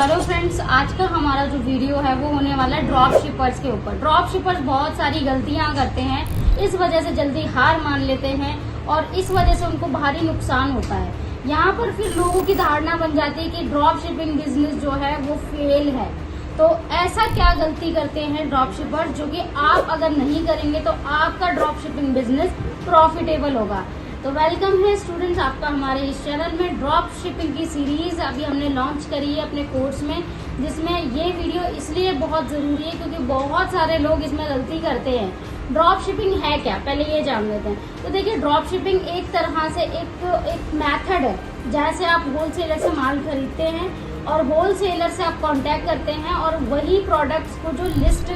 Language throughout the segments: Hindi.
हेलो फ्रेंड्स, आज का हमारा जो वीडियो है वो होने वाला है ड्रॉप शिपर्स के ऊपर। ड्रॉप शिपर्स बहुत सारी गलतियां करते हैं, इस वजह से जल्दी हार मान लेते हैं और इस वजह से उनको भारी नुकसान होता है। यहाँ पर फिर लोगों की धारणा बन जाती है कि ड्रॉप शिपिंग बिजनेस जो है वो फेल है। तो ऐसा क्या गलती करते हैं ड्रॉप शिपर्स जो कि आप अगर नहीं करेंगे तो आपका ड्रॉप शिपिंग बिजनेस प्रॉफिटेबल होगा। तो वेलकम है स्टूडेंट्स आपका हमारे इस चैनल में। ड्रॉप शिपिंग की सीरीज अभी हमने लॉन्च करी है अपने कोर्स में, जिसमें ये वीडियो इसलिए बहुत ज़रूरी है क्योंकि बहुत सारे लोग इसमें गलती करते हैं। ड्रॉप शिपिंग है क्या, पहले ये जान लेते हैं। तो देखिए, ड्रॉप शिपिंग एक तरह से एक मेथड है, जैसे आप होलसेलर से माल खरीदते हैं और होलसेलर से आप कांटेक्ट करते हैं और वही प्रोडक्ट्स को जो लिस्ट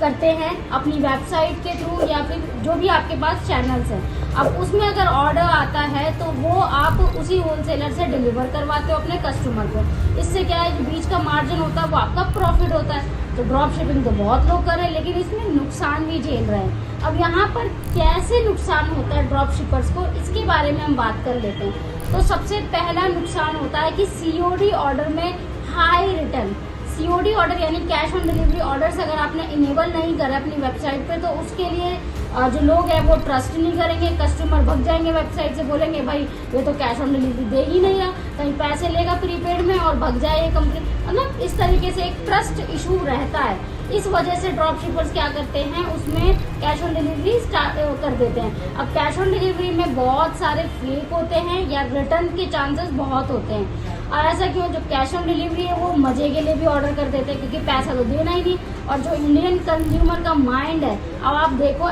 करते हैं अपनी वेबसाइट के थ्रू या फिर जो भी आपके पास चैनल्स हैं। अब उसमें अगर ऑर्डर आता है तो वो आप उसी होलसेलर से डिलीवर करवाते हो अपने कस्टमर को। इससे क्या है, जो बीच का मार्जिन होता है वो आपका प्रॉफिट होता है। तो ड्रॉप शिपिंग तो बहुत लोग कर रहे हैं, लेकिन इसमें नुकसान भी झेल रहे हैं। अब यहाँ पर कैसे नुकसान होता है ड्रॉप शिपर्स को, इसके बारे में हम बात कर लेते हैं। तो सबसे पहला नुकसान होता है कि COD ऑर्डर में हाई रिटर्न। COD ऑर्डर यानी कैश ऑन डिलीवरी ऑर्डर्स अगर आपने इनेबल नहीं करा अपनी वेबसाइट पे, तो उसके लिए जो लोग हैं वो ट्रस्ट नहीं करेंगे। कस्टमर भग जाएंगे वेबसाइट से, बोलेंगे भाई ये तो कैश ऑन डिलीवरी दे ही नहीं रहा, कहीं पैसे लेगा प्रीपेड में और भग जाए ये कंपनी। मतलब इस तरीके से एक ट्रस्ट इशू रहता है। इस वजह से ड्रॉप शिपर्स क्या करते हैं, उसमें कैश ऑन डिलीवरी स्टार्ट कर देते हैं। अब कैश ऑन डिलीवरी में बहुत सारे फेक होते हैं या रिटर्न के चांसेस बहुत होते हैं। और ऐसा क्यों, जो कैश ऑन डिलीवरी है वो मजे के लिए भी ऑर्डर कर देते हैं क्योंकि पैसा तो देना ही नहीं। और जो इंडियन कंज्यूमर का माइंड है, अब आप देखो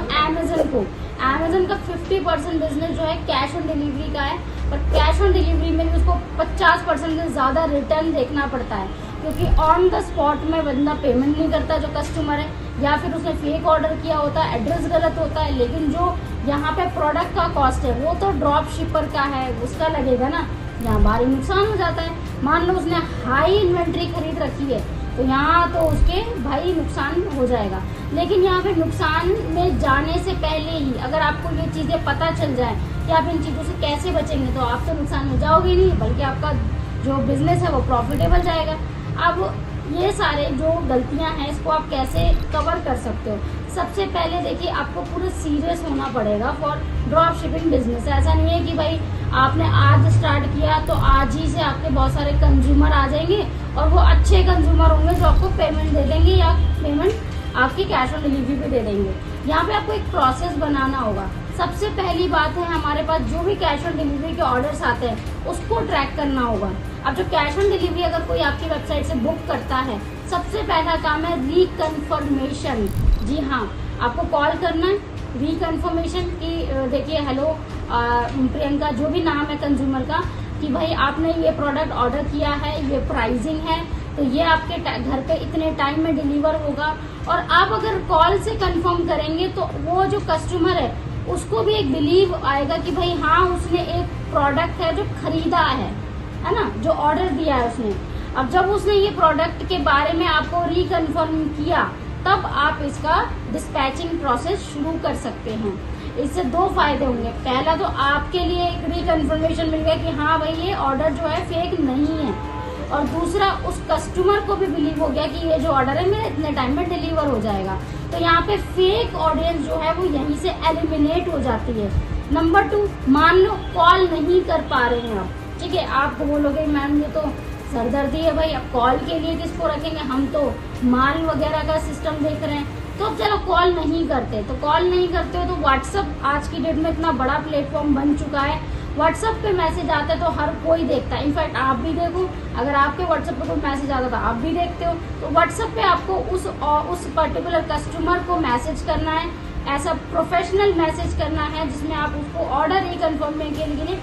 अमेजन का 50% बिजनेस जो है कैश ऑन डिलीवरी का है, पर कैश ऑन डिलीवरी में भी उसको 50% से ज़्यादा रिटर्न देखना पड़ता है क्योंकि ऑन द स्पॉट में बंदा पेमेंट नहीं करता जो कस्टमर है, या फिर उसने फेक ऑर्डर किया होता है, एड्रेस गलत होता है। लेकिन जो यहाँ पे प्रोडक्ट का कॉस्ट है वो तो ड्रॉप शिपर का है, उसका लगेगा ना। यहाँ भारी नुकसान हो जाता है। मान लो उसने हाई इन्वेंट्री खरीद रखी है तो यहाँ तो उसके भाई नुकसान हो जाएगा। लेकिन यहाँ पे नुकसान में जाने से पहले ही अगर आपको ये चीज़ें पता चल जाए कि आप इन चीज़ों से कैसे बचेंगे, तो आप तो नुकसान हो जाओगे नहीं, बल्कि आपका जो बिजनेस है वो प्रॉफिटेबल जाएगा। अब ये सारे जो गलतियां हैं इसको आप कैसे कवर कर सकते हो। सबसे पहले देखिए, आपको पूरा सीरियस होना पड़ेगा फॉर ड्रॉप शिपिंग बिजनेस। ऐसा नहीं है कि भाई आपने आज स्टार्ट किया तो आज ही से आपके बहुत सारे कंज्यूमर आ जाएंगे और वो अच्छे कंज्यूमर होंगे जो आपको पेमेंट दे देंगे या पेमेंट आपकी कैश ऑन डिलीवरी पे दे देंगे। यहाँ पे आपको एक प्रोसेस बनाना होगा। सबसे पहली बात है, हमारे पास जो भी कैश ऑन डिलीवरी के ऑर्डर्स आते हैं उसको ट्रैक करना होगा। अब जो कैश ऑन डिलीवरी अगर कोई आपकी वेबसाइट से बुक करता है, सबसे पहला काम है रिकन्फर्मेशन। जी हाँ, आपको कॉल करना है रिकन्फर्मेशन की देखिए हेलो प्रियंका, जो भी नाम है कंज्यूमर का, कि भाई आपने ये प्रोडक्ट ऑर्डर किया है, ये प्राइसिंग है, तो ये आपके घर पे इतने टाइम में डिलीवर होगा। और आप अगर कॉल से कंफर्म करेंगे तो वो जो कस्टमर है उसको भी एक बिलीव आएगा कि भाई हाँ, उसने एक प्रोडक्ट है जो खरीदा है ना, जो ऑर्डर दिया है उसने। अब जब उसने ये प्रोडक्ट के बारे में आपको रिकन्फर्म किया, तब आप इसका डिस्पैचिंग प्रोसेस शुरू कर सकते हैं। इससे दो फायदे होंगे। पहला तो आपके लिए एक रिकन्फर्मेशन मिल गया कि हाँ भाई ये ऑर्डर जो है फेक नहीं है, और दूसरा उस कस्टमर को भी बिलीव हो गया कि ये जो ऑर्डर है मेरा इतने टाइम में डिलीवर हो जाएगा। तो यहाँ पे फेक ऑडियंस जो है वो यहीं से एलिमिनेट हो जाती है। नंबर 2, मान लो कॉल नहीं कर पा रहे हैं आप, ठीक है, आप बोलोगे मैम ये तो सरदर्दी है भाई, अब कॉल के लिए किसको रखेंगे, हम तो माल वगैरह का सिस्टम देख रहे हैं। तो अब चलो कॉल नहीं करते, तो कॉल नहीं करते हो तो व्हाट्सअप आज की डेट में इतना बड़ा प्लेटफॉर्म बन चुका है। व्हाट्सअप पे मैसेज आता है तो हर कोई देखता है। इनफैक्ट आप भी देखो, अगर आपके व्हाट्सअप पे कोई मैसेज आता है तो आप भी देखते हो। तो व्हाट्सअप पे आपको उस पर्टिकुलर कस्टमर को मैसेज करना है, ऐसा प्रोफेशनल मैसेज करना है जिसमें आप उसको ऑर्डर रिकन्फर्म के लिए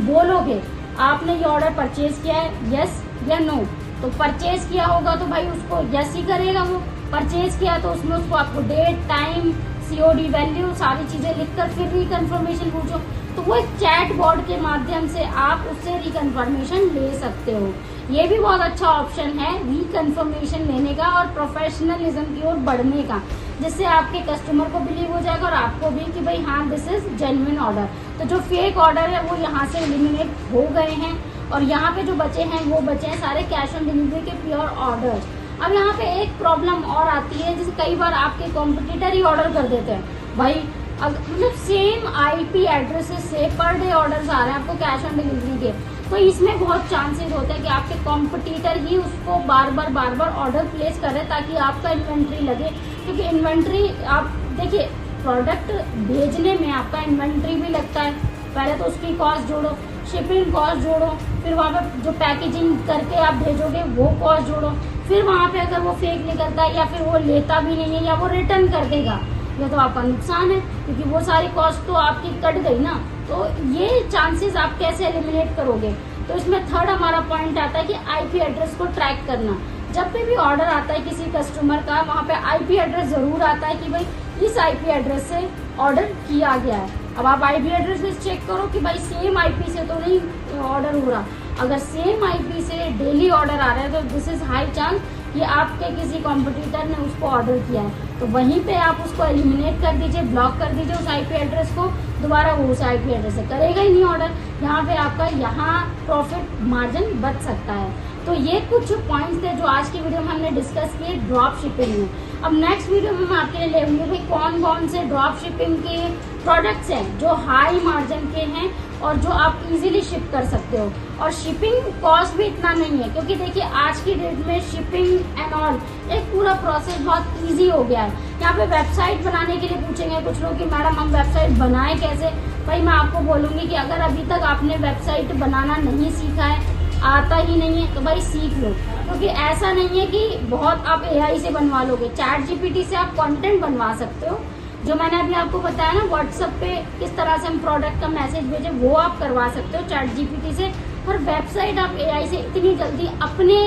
बोलोगे आपने ये ऑर्डर परचेज किया है, यस या नो। तो परचेज किया होगा तो भाई उसको यस ही करेगा। वो परचेज किया तो उसमें उसको आपको डेट, टाइम, COD वैल्यू सारी चीज़ें लिखकर फिर रिकन्फर्मेशन पूछो, तो वो एक चैट बोर्ड के माध्यम से आप उससे रिकन्फर्मेशन ले सकते हो। ये भी बहुत अच्छा ऑप्शन है रिकन्फर्मेशन लेने का और प्रोफेशनलिज्म की ओर बढ़ने का, जिससे आपके कस्टमर को बिलीव हो जाएगा और आपको भी कि भाई हाँ दिस इज जेन्युइन ऑर्डर। तो जो फेक ऑर्डर है वो यहाँ से एलिमिनेट हो गए हैं। और यहाँ पे जो बचे हैं वो बचे हैं सारे कैश ऑन डिलीवरी के प्योर ऑर्डर्स। अब यहाँ पे एक प्रॉब्लम और आती है, जैसे कई बार आपके कॉम्पिटिटर ही ऑर्डर कर देते हैं भाई, मतलब सेम आईपी एड्रेसेस से पर डे ऑर्डर्स आ रहे हैं आपको कैश ऑन डिलीवरी के, तो इसमें बहुत चांसेस होते हैं कि आपके कॉम्पिटिटर ही उसको बार बार ऑर्डर प्लेस करें ताकि आपका इन्वेंट्री लगे। क्योंकि इन्वेंट्री आप देखिए, प्रोडक्ट भेजने में आपका इन्वेंट्री भी लगता है, पहले तो उसकी कॉस्ट जोड़ो, शिपिंग कॉस्ट जोड़ो, फिर वहाँ पे जो पैकेजिंग करके आप भेजोगे वो कॉस्ट जोड़ो, फिर वहाँ पे अगर वो फेक निकलता है या फिर वो लेता भी नहीं है या वो रिटर्न कर देगा, ये तो आपका नुकसान है, क्योंकि वो सारी कॉस्ट तो आपकी कट गई ना। तो ये चांसेस आप कैसे एलिमिनेट करोगे? तो इसमें थर्ड हमारा पॉइंट आता है कि आईपी एड्रेस को ट्रैक करना। जब भी ऑर्डर आता है किसी कस्टमर का, वहाँ पे आईपी एड्रेस जरूर आता है कि भाई इस आईपी एड्रेस से ऑर्डर किया गया है। अब आप आईपी एड्रेस से चेक करो कि भाई सेम आईपी से तो नहीं ऑर्डर हो रहा। अगर सेम आईपी से डेली ऑर्डर आ रहा है तो दिस इज हाई चांस कि आपके किसी कॉम्पिटिटर ने उसको ऑर्डर किया है। तो वहीं पे आप उसको एलिमिनेट कर दीजिए, ब्लॉक कर दीजिए उस आईपी एड्रेस को, दोबारा वो उस आईपी एड्रेस से करेगा ही नहीं ऑर्डर। यहाँ पे आपका यहाँ प्रॉफिट मार्जिन बच सकता है। तो ये कुछ पॉइंट्स थे जो आज की वीडियो में हमने डिस्कस किए ड्रॉप शिपिंग में। अब नेक्स्ट वीडियो में मैं आपके लिए ले आऊंगी भाई कौन कौन से ड्रॉप शिपिंग के प्रोडक्ट्स हैं जो हाई मार्जिन के हैं और जो आप इजीली शिप कर सकते हो। और शिपिंग कॉस्ट भी इतना नहीं है, क्योंकि देखिए आज की डेट में शिपिंग एंड ऑल एक पूरा प्रोसेस बहुत इजी हो गया है। यहाँ पे वेबसाइट बनाने के लिए पूछेंगे कुछ लोग कि मैडम हम वेबसाइट बनाएं कैसे? भाई मैं आपको बोलूँगी कि अगर अभी तक आपने वेबसाइट बनाना नहीं सीखा है, आता ही नहीं है, तो भाई सीख लो। क्योंकि ऐसा नहीं है कि बहुत आप एआई से बनवा लोगे, चैट जीपीटी से आप कंटेंट बनवा सकते हो। जो मैंने अभी आपको बताया ना व्हाट्सएप पे किस तरह से हम प्रोडक्ट का मैसेज भेजे, वो आप करवा सकते हो चैट जीपीटी से। पर वेबसाइट आप एआई से इतनी जल्दी अपने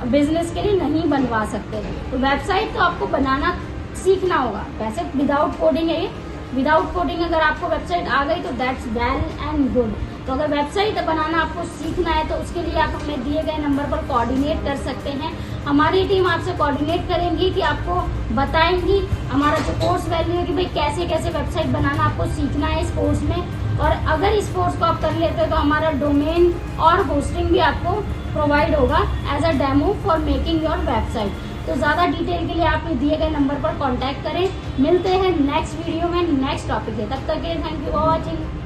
बिजनेस के लिए नहीं बनवा सकते। तो वेबसाइट तो आपको बनाना सीखना होगा। वैसे विदाउट कोडिंग है ये, विदाउट कोडिंग अगर आपको वेबसाइट आ गई तो दैट्स वेल एंड गुड। तो अगर वेबसाइट बनाना आपको सीखना है तो उसके लिए आप हमें दिए गए नंबर पर कोऑर्डिनेट कर सकते हैं। हमारी टीम आपसे कोऑर्डिनेट करेंगी कि आपको बताएंगी हमारा जो कोर्स वैल्यू है कि भाई कैसे कैसे वेबसाइट बनाना आपको सीखना है इस कोर्स में। और अगर इस कोर्स को आप कर लेते हो तो हमारा डोमेन और होस्टिंग भी आपको प्रोवाइड होगा as a demo for making your website. तो ज़्यादा डिटेल के लिए आप दिए गए नंबर पर कॉन्टैक्ट करें। मिलते हैं नेक्स्ट वीडियो में नेक्स्ट टॉपिक है, तब तक के थैंक यू फॉर वॉचिंग।